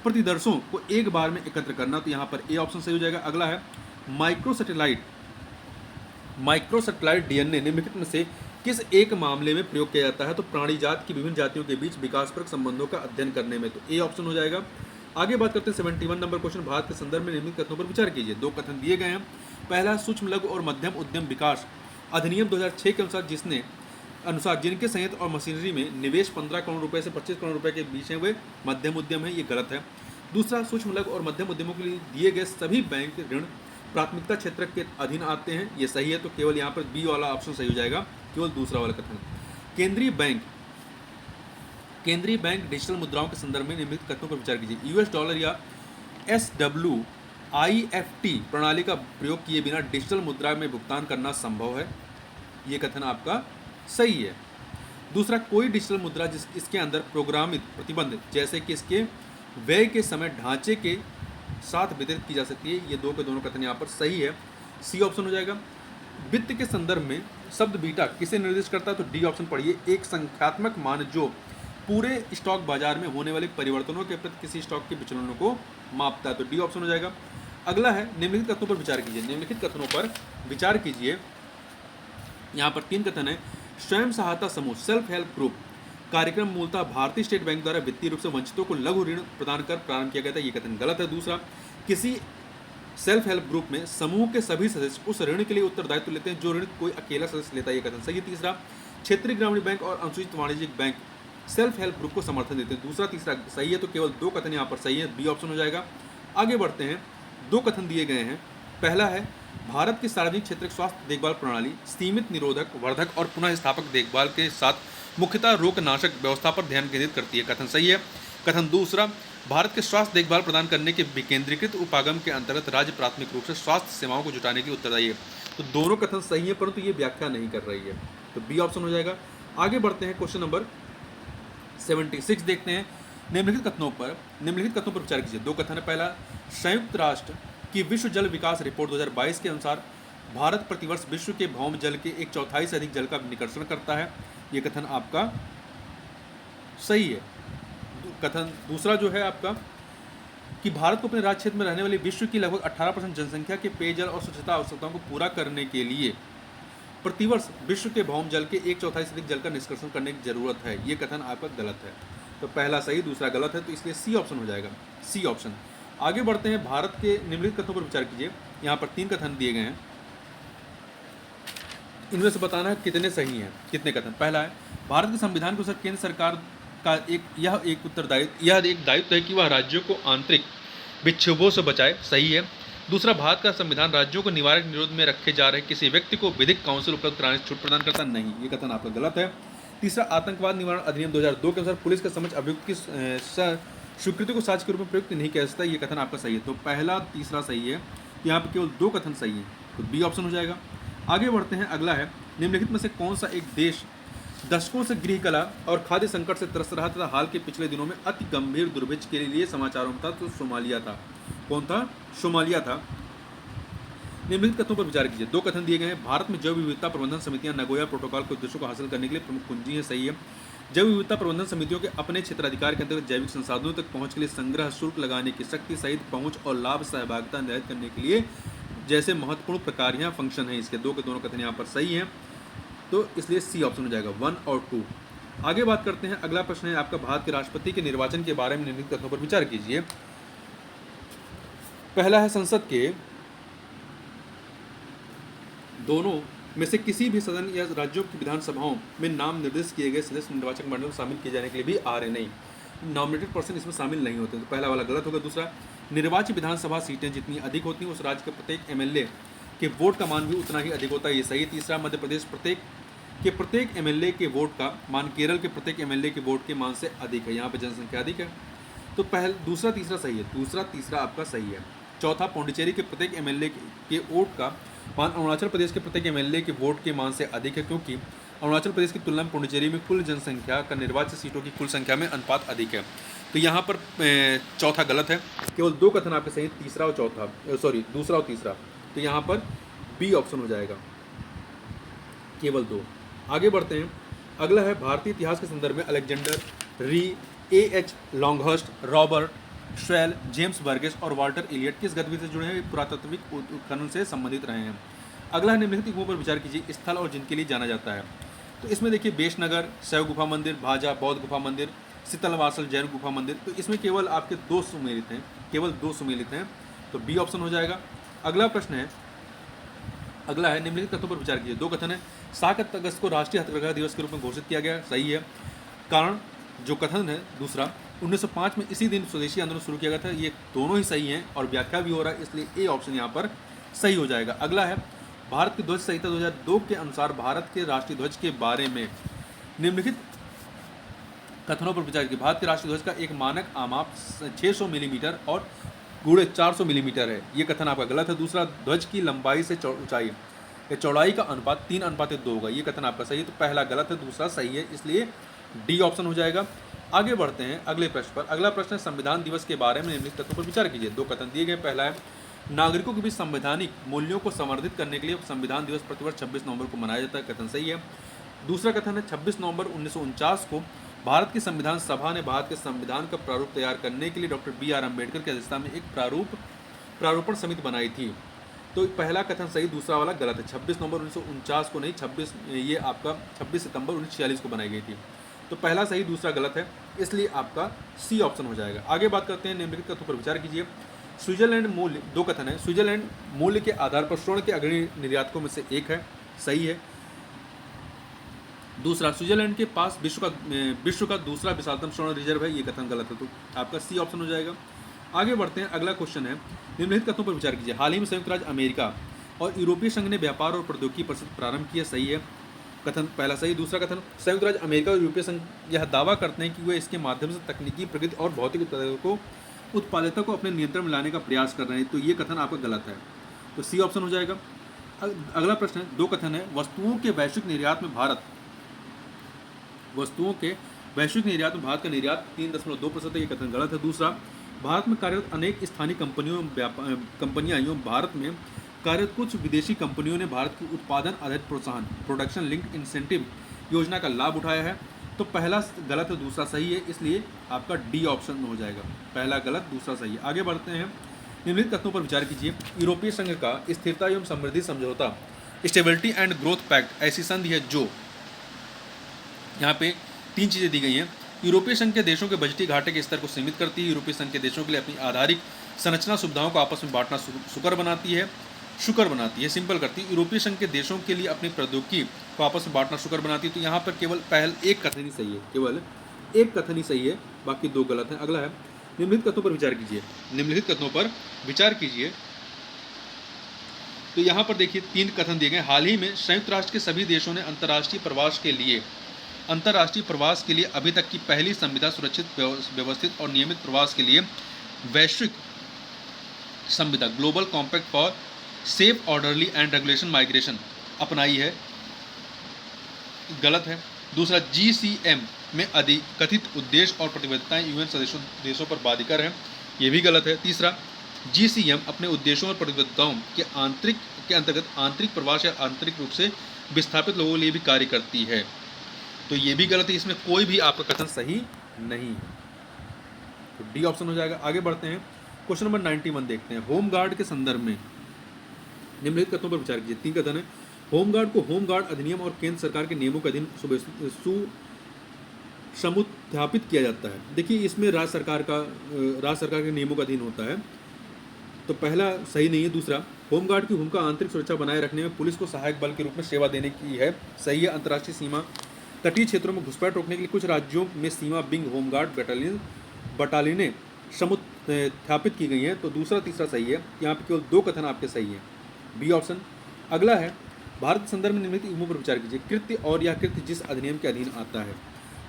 प्रतिदर्शों को एक बार में एकत्र करना, तो यहाँ पर ए ऑप्शन सही हो जाएगा। अगला है माइक्रोसैटेलाइट डीएनए निम्नलिखित में से किस एक मामले में प्रयोग किया जाता है? तो प्राणी जात की विभिन्न जातियों के बीच विकासपरक संबंधों का अध्ययन करने में, तो ए ऑप्शन हो जाएगा। आगे बात करते हैं 71 नंबर क्वेश्चन, भारत के संदर्भ में निम्नलिखित कथनों पर विचार कीजिए। 2 कथन दिए गए हैं। पहला, सूक्ष्म लघु और मध्यम उद्यम विकास अधिनियम 2006 के अनुसार जिनके संयंत्र और मशीनरी में निवेश 15 करोड़ रुपए से 25 करोड़ रुपए के बीच है वे मध्यम उद्यम है, ये गलत है। दूसरा, सूक्ष्म लघु और मध्यम उद्यमों के लिए दिए गए सभी बैंक ऋण प्राथमिकता क्षेत्र के अधीन आते हैं, ये सही है। तो केवल यहाँ पर बी वाला ऑप्शन सही हो जाएगा, केवल दूसरा वाला कथन। केंद्रीय बैंक डिजिटल मुद्राओं के संदर्भ में निम्नलिखित कथनों पर विचार कीजिए। यूएस डॉलर या SWIFT प्रणाली का प्रयोग किए बिना डिजिटल मुद्रा में भुगतान करना संभव है, ये कथन आपका सही है। दूसरा, कोई डिजिटल मुद्रा इसके अंदर प्रोग्रामित प्रतिबंध जैसे कि इसके व्यय के समय ढांचे के साथ वितरित की जा सकती है, ये 2 के दोनों कथन यहाँ पर सही है, सी ऑप्शन हो जाएगा। वित्त के संदर्भ में शब्द बीटा किसे निर्दिष्ट करता है? तो डी ऑप्शन पढ़िए, एक संख्यात्मक मान जो पूरे स्टॉक बाजार में होने वाले परिवर्तनों के प्रति किसी स्टॉक के विचलनों को मापता है, तो डी ऑप्शन हो जाएगा। अगला है निम्नलिखित कथनों पर विचार कीजिए। निम्नलिखित कथनों पर विचार कीजिए, यहाँ पर 3 कथन है। स्वयं सहायता समूह सेल्फ हेल्प ग्रुप कार्यक्रम मूलतः भारतीय स्टेट बैंक द्वारा वित्तीय रूप से वंचितों को लघु ऋण प्रदान कर प्रारंभ किया गया था, ये कथन गलत है। दूसरा, किसी सेल्फ हेल्प ग्रुप में समूह के सभी सदस्य उस ऋण के लिए उत्तरदायित्व लेते हैं जो ऋण कोई अकेला सदस्य लेता है, ये कथन सही है। तीसरा, क्षेत्रीय ग्रामीण बैंक और अनुसूचित वाणिज्यिक बैंक सेल्फ हेल्प ग्रुप को समर्थन देते हैं, दूसरा तीसरा सही है। तो केवल 2 कथन यहाँ पर सही है, बी ऑप्शन हो जाएगा। आगे बढ़ते हैं, 2 कथन दिए गए हैं। पहला है, भारत की सार्वजनिक क्षेत्र स्वास्थ्य देखभाल प्रणाली सीमित निरोधक, वर्धक और पुनः स्थापक देखभाल के साथ मुख्यतः रोगनाशक व्यवस्था पर ध्यान केंद्रित करती है, कथन सही है। कथन दूसरा, भारत के स्वास्थ्य देखभाल प्रदान करने के विकेंद्रीकृत उपागम के अंतर्गत राज्य प्राथमिक रूप से स्वास्थ्य सेवाओं को जुटाने के लिए उत्तरदायी है, तो दोनों कथन सही है, परंतु ये व्याख्या नहीं कर रही है, तो बी ऑप्शन हो जाएगा। आगे बढ़ते हैं, क्वेश्चन नंबर 76 देखते हैं। निम्नलिखित कथनों पर विचार कीजिए। 2 कथन है। पहला, संयुक्त राष्ट्र की विश्व जल विकास रिपोर्ट 2022 के अनुसार भारत प्रतिवर्ष विश्व के भौम जल के 1/4 से अधिक जल का निष्कर्षण करता है, ये कथन आपका सही है। कथन दूसरा जो है आपका कि भारत को अपने राज्य क्षेत्र में रहने वाली विश्व की लगभग 18% जनसंख्या के पेयजल और स्वच्छता आवश्यकताओं को पूरा करने के लिए प्रतिवर्ष विश्व के भौम जल के 1/4 से अधिक जल का निष्कर्षण करने की जरूरत है, ये कथन आपका गलत है। तो पहला सही, दूसरा गलत है, तो इसलिए सी ऑप्शन हो जाएगा, सी ऑप्शन। आगे बढ़ते हैं, भारत के निम्नलिखित कथनों पर विचार कीजिए। यहाँ पर 3 कथन दिए गए हैं, इनमें से बताना है कितने सही हैं, कितने कथन। पहला है, भारत के संविधान के अनुसार केंद्र सरकार का एक दायित्व है कि वह राज्यों को आंतरिक विक्षोभों से बचाए, सही है। दूसरा, भारत का संविधान राज्यों को निवारक निरोध में रखे जा रहे किसी व्यक्ति को विधिक काउंसिल उपलब्ध कराने से छूट प्रदान करता नहीं, ये कथन आपका गलत है। तीसरा, आतंकवाद निवारण अधिनियम 2002 के अनुसार पुलिस का समझ अभियुक्त की स्वीकृति को साक्ष्य के रूप में प्रयुक्त नहीं किया जा सकता, ये कथन आपका सही है। तो पहला तीसरा सही है, यहाँ पर केवल 2 कथन सही है, तो बी ऑप्शन हो जाएगा। आगे बढ़ते हैं, अगला है, निम्नलिखित में से कौन सा एक देश दशकों से गृह कला और खाद्य संकट से त्रस्त रहा तथा हाल के पिछले दिनों में अति गंभीर दुर्भिक्ष के लिए समाचारों में था? तो सोमालिया था। कौन था? सोमालिया था। निम्नलिखित कथनों पर विचार कीजिए। 2 कथन दिए गए हैं। भारत में जैव विविधता प्रबंधन समितियां नगोया प्रोटोकॉल के उद्देश्यों को हासिल करने के लिए प्रमुख कुंजी है, सही है। जैव विविधता प्रबंधन समितियों के अपने क्षेत्राधिकार के अंतर्गत जैविक संसाधनों तक पहुंच के लिए संग्रह शुल्क लगाने की शक्ति सहित पहुंच और लाभ सहभागिता निर्धारित करने के लिए जैसे महत्वपूर्ण प्रकार फंक्शन है इसके। 2 के दोनों कथन यहाँ पर सही हैं, तो इसलिए सी ऑप्शन हो जाएगा, 1 और 2। आगे बात करते हैं, अगला प्रश्न है आपका, भारत के राष्ट्रपति के निर्वाचन के बारे में निम्नलिखित तथ्यों पर विचार कीजिए। पहला है, संसद के दोनों में से किसी भी सदन या राज्यों की विधानसभाओं में नाम निर्दिष्ट किए गए सदस्य निर्वाचक मंडल में शामिल किए जाने के लिए भी आ रहे नहीं, नॉमिनेटेड पर्सन इसमें शामिल नहीं होते, तो पहला वाला गलत होगा। दूसरा, निर्वाचित विधानसभा सीटें जितनी अधिक होती हैं उस राज्य के प्रत्येक एमएलए के वोट का मान भी उतना ही अधिक होता है, ये सही। तीसरा, मध्य प्रदेश प्रत्येक एमएलए के वोट का मान केरल के प्रत्येक एमएलए के वोट के मान से अधिक है, यहाँ पे जनसंख्या अधिक है, तो दूसरा तीसरा सही है, दूसरा तीसरा आपका सही है। चौथा, पौंडीचेरी के प्रत्येक एमएलए के वोट का मान अरुणाचल प्रदेश के प्रत्येक एमएलए के वोट के मान से अधिक है, क्योंकि अरुणाचल प्रदेश की तुलना में पौंडीचेरी में कुल जनसंख्या का निर्वाचित सीटों की कुल संख्या में अनुपात अधिक है, तो यहाँ पर चौथा गलत है। केवल दो कथन आपके सही, तीसरा और चौथा, दूसरा और तीसरा, तो यहाँ पर बी ऑप्शन हो जाएगा, केवल दो। आगे बढ़ते हैं, अगला है, भारतीय इतिहास के संदर्भ में Alexander, Rea, H Longhurst, Robert Sewell, James Burgess और वाल्टर इलियट किस गतिविधि से जुड़े हैं, पुरातात्विक उत्खनन से संबंधित रहे हैं। अगला है, निम्नलिखित पर विचार कीजिए, स्थल और जिनके लिए जाना जाता है, तो इसमें देखिए, बेशनगर शैव गुफा मंदिर, भाजा बौद्ध गुफा मंदिर, शीतलवासल जैन गुफा मंदिर, तो इसमें केवल आपके दो सुमेलित हैं, केवल दो सुमेलित हैं, तो बी ऑप्शन हो जाएगा। अगला प्रश्न है, अगला है, निम्नलिखित तथ्यों पर विचार कीजिए। दो कथन है, 7 अगस्त को राष्ट्रीय हथकरघा दिवस के रूप में घोषित किया गया, सही है। कारण, जो कथन है दूसरा, 1905 में इसी दिन स्वदेशी आंदोलन शुरू किया गया था, ये दोनों ही सही हैं और व्याख्या भी हो रहा है, इसलिए ए ऑप्शन यहाँ पर सही हो जाएगा। अगला है, भारत की ध्वज संहिता 2002 के अनुसार भारत के राष्ट्रीय ध्वज के बारे में निम्नलिखित कथनों पर विचार कीजिए। भारत के राष्ट्रीय ध्वज का एक मानक आमाप 600 मिलीमीटर और गूढ़े 400 मिलीमीटर है, ये कथन आपका गलत है। दूसरा, ध्वज की लंबाई से ऊंचाई या चौड़ाई का अनुपात 3:2 होगा, ये कथन आपका सही है, तो पहला गलत है, दूसरा सही है, इसलिए डी ऑप्शन हो जाएगा। आगे बढ़ते हैं अगले प्रश्न पर। अगला प्रश्न है, संविधान दिवस के बारे में निम्नलिखित तथ्यों पर विचार कीजिए। दो कथन दिए गए, पहला है, नागरिकों के बीच संवैधानिक मूल्यों को संवर्धित करने के लिए संविधान दिवस प्रतिवर्ष 26 नवंबर को मनाया जाता है, कथन सही है। दूसरा कथन है, 26 नवंबर 1949 को भारत की संविधान सभा ने भारत के संविधान का प्रारूप तैयार करने के लिए डॉक्टर BR अम्बेडकर की अध्यक्षता में एक प्रारूपण समिति बनाई थी, तो पहला कथन सही, दूसरा वाला गलत है। 26 नवंबर 1949 को नहीं, ये आपका 26 सितंबर 1946 को बनाई गई थी, तो पहला सही, दूसरा गलत है, इसलिए आपका सी ऑप्शन हो जाएगा। आगे बात करते हैं, निम्नलिखित तथ्यों पर विचार कीजिए। स्विट्जरलैंड मूल्य, दो कथन है, स्विट्जरलैंड मूल्य के आधार पर स्वर्ण के अग्रणी निर्यातकों में से एक है, सही है। दूसरा, स्विट्जरलैंड के पास विश्व का दूसरा विशालतम स्वर्ण रिजर्व है, ये कथन गलत है, तो आपका सी ऑप्शन हो जाएगा। आगे बढ़ते हैं, अगला क्वेश्चन है, निम्नलिखित कथनों पर विचार कीजिए। हाल ही में संयुक्त राज्य अमेरिका और यूरोपीय संघ ने व्यापार और प्रौद्योगिकी परिषद प्रारंभ किया, सही है, कथन पहला सही। दूसरा कथन, संयुक्त राज्य अमेरिका और यूरोपीय संघ यह दावा करते हैं कि वे इसके माध्यम से तकनीकी प्रगति और भौतिक उत्पादकता को अपने नियंत्रण में लाने का प्रयास कर रहे हैं, तो ये कथन आपका गलत है, तो सी ऑप्शन हो जाएगा। अगला प्रश्न है, दो कथन है, वस्तुओं के वैश्विक निर्यात में भारत का निर्यात 3.2% है, ये कथन गलत है। दूसरा, भारत में कार्यरत अनेक स्थानीय कंपनियां एवं भारत में कार्यरत कुछ विदेशी कंपनियों ने भारत की उत्पादन आधारित प्रोत्साहन प्रोडक्शन लिंक्ड इंसेंटिव योजना का लाभ उठाया है, तो पहला गलत है, दूसरा सही है, इसलिए आपका डी ऑप्शन हो जाएगा, पहला गलत, दूसरा सही है। आगे बढ़ते हैं, निम्नलिखित तथ्यों पर विचार कीजिए। यूरोपीय संघ का स्थिरता एवं समृद्धि समझौता, स्टेबिलिटी एंड ग्रोथ पैक्ट, ऐसी संधि है जो, यहाँ पे 3 चीज़ें दी गई हैं। यूरोपीय संघ के देशों के बजटीय घाटे के स्तर को सीमित करती है, यूरोपीय संघ के देशों के लिए अपनी आधारिक संरचना सुविधाओं को आपस में बांटना शुकर बनाती है, सिंपल करती है। यूरोपीय संघ के देशों के लिए अपनी प्रौद्योगिकी को आपस में बांटना शुकर बनाती है, तो यहाँ पर केवल एक कथन ही सही है, केवल एक कथन ही सही है, बाकी दो गलत हैं। अगला है, निम्नलिखित कथनों पर विचार कीजिए। तो यहाँ पर देखिए 3 कथन दिए गए। हाल ही में संयुक्त राष्ट्र के सभी देशों ने अंतर्राष्ट्रीय प्रवास के लिए अभी तक की पहली संविदा सुरक्षित, व्यवस्थित और नियमित प्रवास के लिए वैश्विक संविदा global compact for safe, orderly and regulation migration अपनाई है, गलत है। दूसरा, GCM में कथित उद्देश्य और प्रतिबद्धताएं यूएन सदस्य देशों पर बाध्यकर हैं, ये भी गलत है। तीसरा, GCM अपने उद्देश्यों और प्रतिबद्धताओं के अंतर्गत आंतरिक प्रवास या आंतरिक रूप से विस्थापित लोगों के लिए भी कार्य करती है, तो ये भी गलत है, इसमें कोई भी आपका कथन सही नहीं है, तो डी ऑप्शन हो जाएगा। आगे बढ़ते हैं, क्वेश्चन नंबर 91 देखते हैं। होमगार्ड के संदर्भ में निम्नलिखित कथनों पर विचार कीजिए। 3 कथन है, होमगार्ड को होमगार्ड अधिनियम और केंद्र सरकार के नियमों के अधीन समुत्थापित किया जाता है। देखिए इसमें राज्य सरकार के नियमों का अधीन होता है, तो पहला सही नहीं है। दूसरा, होमगार्ड की भूमिका आंतरिक सुरक्षा बनाए रखने में पुलिस को सहायक बल के रूप में सेवा देने की है, सही है। अंतर्राष्ट्रीय सीमा तटीय क्षेत्रों में घुसपैठ रोकने के लिए कुछ राज्यों में सीमा बिंग होमगार्ड बटालियनें समुत्थापित की गई हैं, तो दूसरा तीसरा सही है। यहाँ पे केवल 2 कथन आपके सही हैं, बी ऑप्शन। अगला है, भारत के संदर्भ में निम्नलिखित युग्मों पर विचार कीजिए। कृत्य और या कृत्य जिस अधिनियम के अधीन आता है,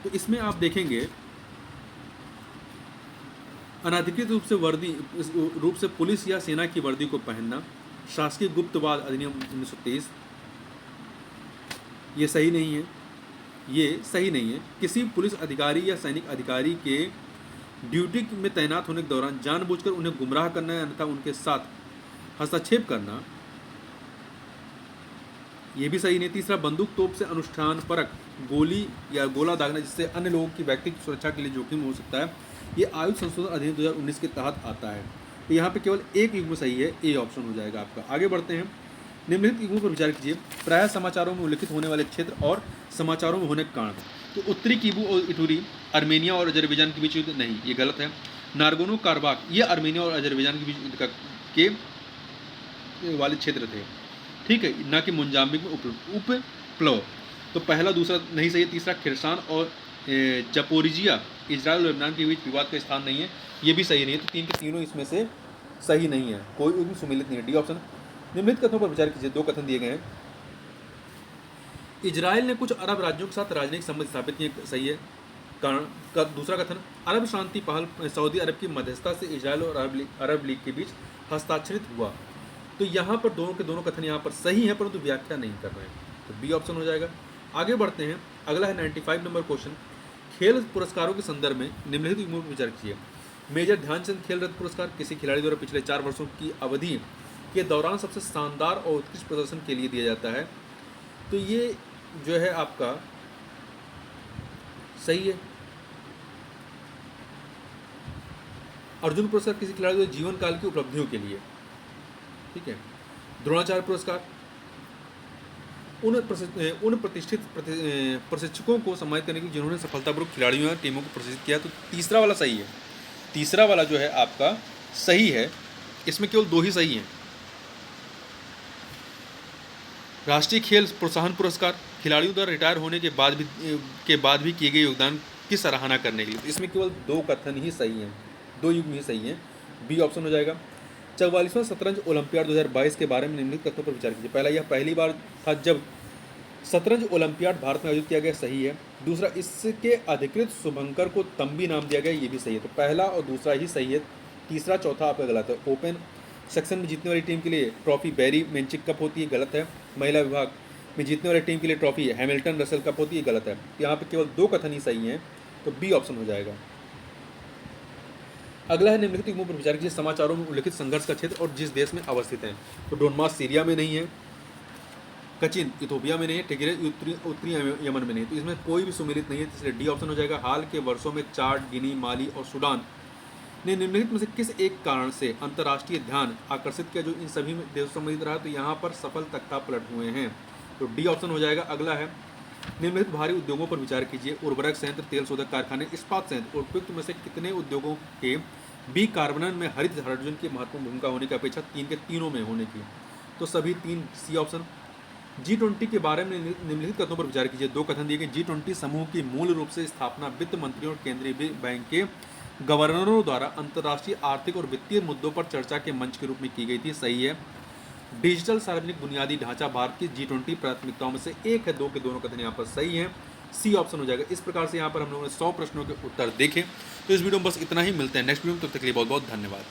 तो इसमें आप देखेंगे अनाधिकृत रूप से पुलिस या सेना की वर्दी को पहनना, शासकीय गुप्तवाद अधिनियम 1923, ये सही नहीं है, ये सही नहीं है। किसी पुलिस अधिकारी या सैनिक अधिकारी के ड्यूटी में तैनात होने के दौरान जानबूझकर उन्हें गुमराह करना या अन्यथा उनके साथ हस्तक्षेप करना, ये भी सही नहीं। तीसरा, बंदूक तोप से अनुष्ठान परक गोली या गोला दागना जिससे अन्य लोगों की व्यक्तिगत सुरक्षा के लिए जोखिम हो सकता है, ये आयु संशोधन अधिनियम 2019 के तहत आता है। तो यहाँ पे केवल एक युग्म सही है, ए ऑप्शन हो जाएगा आपका। आगे बढ़ते हैं, निम्नलिखित युग्मों पर विचार कीजिए। प्रायः समाचारों में उल्लिखित होने वाले क्षेत्र और समाचारों में होने के कारण, तो उत्तरी कीबू और इटूरी अर्मेनिया और अजरबैजान के बीच युद्ध नहीं, ये गलत है। नारगोनो कारबाख ये अर्मेनिया और अजरबैजान के बीच युद्ध के वाले क्षेत्र थे, ठीक है, ना कि मोजाम्बिक में उपप्लव, तो पहला दूसरा नहीं सही है। तीसरा, खिरसान और जपोरिजिया इजराइल और लेबनान के बीच विवाद का स्थान नहीं है, ये भी सही नहीं है। तो 3 के तीनों इसमें से सही नहीं है, कोई भी सुमिलित नहीं है, डी ऑप्शन। निम्नलिखित कथनों पर विचार कीजिए, 2 कथन दिए गए हैं। इजराइल ने कुछ अरब राज्यों के साथ राजनयिक संबंध स्थापित किए, सही है। कारण का दूसरा कथन, अरब शांति पहल सऊदी अरब की मध्यस्थता से इजराइल और अरब लीग के बीच हस्ताक्षरित हुआ, तो यहाँ पर दोनों के दोनों कथन यहाँ पर सही है, परंतु व्याख्या नहीं कर रहे हैं, तो बी ऑप्शन हो जाएगा। आगे बढ़ते हैं, अगला है 95 नंबर क्वेश्चन। खेल पुरस्कारों के संदर्भ में निम्नलिखित युग्मों पर विचार कीजिए। मेजर ध्यानचंद खेल रत्न पुरस्कार किसी खिलाड़ी द्वारा पिछले 4 वर्षों की अवधि के दौरान सबसे शानदार और उत्कृष्ट प्रदर्शन के लिए दिया जाता है, तो ये जो है आपका सही है। अर्जुन पुरस्कार किसी खिलाड़ी द्वारा जीवन काल की उपलब्धियों के लिए, ठीक है। द्रोणाचार्य पुरस्कार उन प्रतिष्ठित प्रशिक्षकों को सम्मानित करने के लिए जिन्होंने सफलतापूर्वक खिलाड़ियों या टीमों को प्रशिक्षित किया, तो तीसरा वाला सही है। तीसरा वाला जो है आपका सही है, इसमें केवल 2 ही सही हैं। राष्ट्रीय खेल प्रोत्साहन पुरस्कार खिलाड़ियों द्वारा रिटायर होने के बाद भी किए गए योगदान की सराहना करने के लिए, तो इसमें केवल 2 कथन ही सही हैं, 2 युग्म ही सही हैं, बी ऑप्शन हो जाएगा। 44वां शतरंज ओलंपियाड 2022 के बारे में निम्नलिखित तथ्यों पर विचार कीजिए। पहला, यह पहली बार था जब शतरंज ओलंपियाड भारत में आयोजित किया गया, सही है। दूसरा, इसके अधिकृत शुभंकर को तंबी नाम दिया गया, ये भी सही है, तो पहला और दूसरा ही सही है। तीसरा चौथा आपका गलत है। ओपन सेक्शन में जीतने वाली टीम के लिए ट्रॉफी बैरी मेंचिक कप होती है, गलत है। महिला विभाग में जीतने वाली टीम के लिए ट्रॉफी हैमिल्टन रसेल कप होती है, गलत है। यहाँ पे केवल 2 कथन ही सही हैं, तो बी ऑप्शन हो जाएगा। अगला है, निम्नलिखित युग्मों पर विचार कीजिए। समाचारों में उल्लिखित संघर्ष का क्षेत्र और जिस देश में अवस्थित है, तो डोनबास सीरिया में नहीं है, कचिन इथोपिया में नहीं है, टिग्रे उत्तरी यमन में नहीं, तो इसमें कोई भी सुमिलित नहीं है, इसलिए डी ऑप्शन हो जाएगा। हाल के वर्षों में चाड, गिनी, माली और सूडान ने निम्नलिखित में से किस एक कारण से अंतर्राष्ट्रीय ध्यान आकर्षित किया जो इन सभी देशों संबंधित रहा, तो यहाँ पर सफल तख्ता पलट हुए हैं, तो डी ऑप्शन हो जाएगा। अगला है, निम्नलिखित भारी उद्योगों पर विचार कीजिए। उर्वरक संयंत्र, तेल शोधक कारखाने, इस्पात संयंत्र, उपयुक्त में से कितने उद्योगों के बीकार्बनन में हरित हाइड्रोजन की महत्वपूर्ण भूमिका होने की अपेक्षा 3 के तीनों में होने की, तो सभी 3 सी ऑप्शन। G20 के बारे में निम्नलिखित कथनों पर विचार कीजिए। 2 कथन दिए गए। G20 समूह की मूल रूप से स्थापना वित्त मंत्रियों और केंद्रीय बैंक के गवर्नरों द्वारा अंतर्राष्ट्रीय आर्थिक और वित्तीय मुद्दों पर चर्चा के मंच के रूप में की गई थी, सही है। डिजिटल सार्वजनिक बुनियादी ढांचा भारत की G20 प्राथमिकताओं में से एक है, 2 के दोनों कथन यहाँ पर सही हैं, सी ऑप्शन हो जाएगा। इस प्रकार से यहाँ पर हम लोगों ने 100 प्रश्नों के उत्तर देखे। तो इस वीडियो में बस इतना ही, मिलते हैं नेक्स्ट वीडियो में, तब तक के लिए बहुत बहुत धन्यवाद।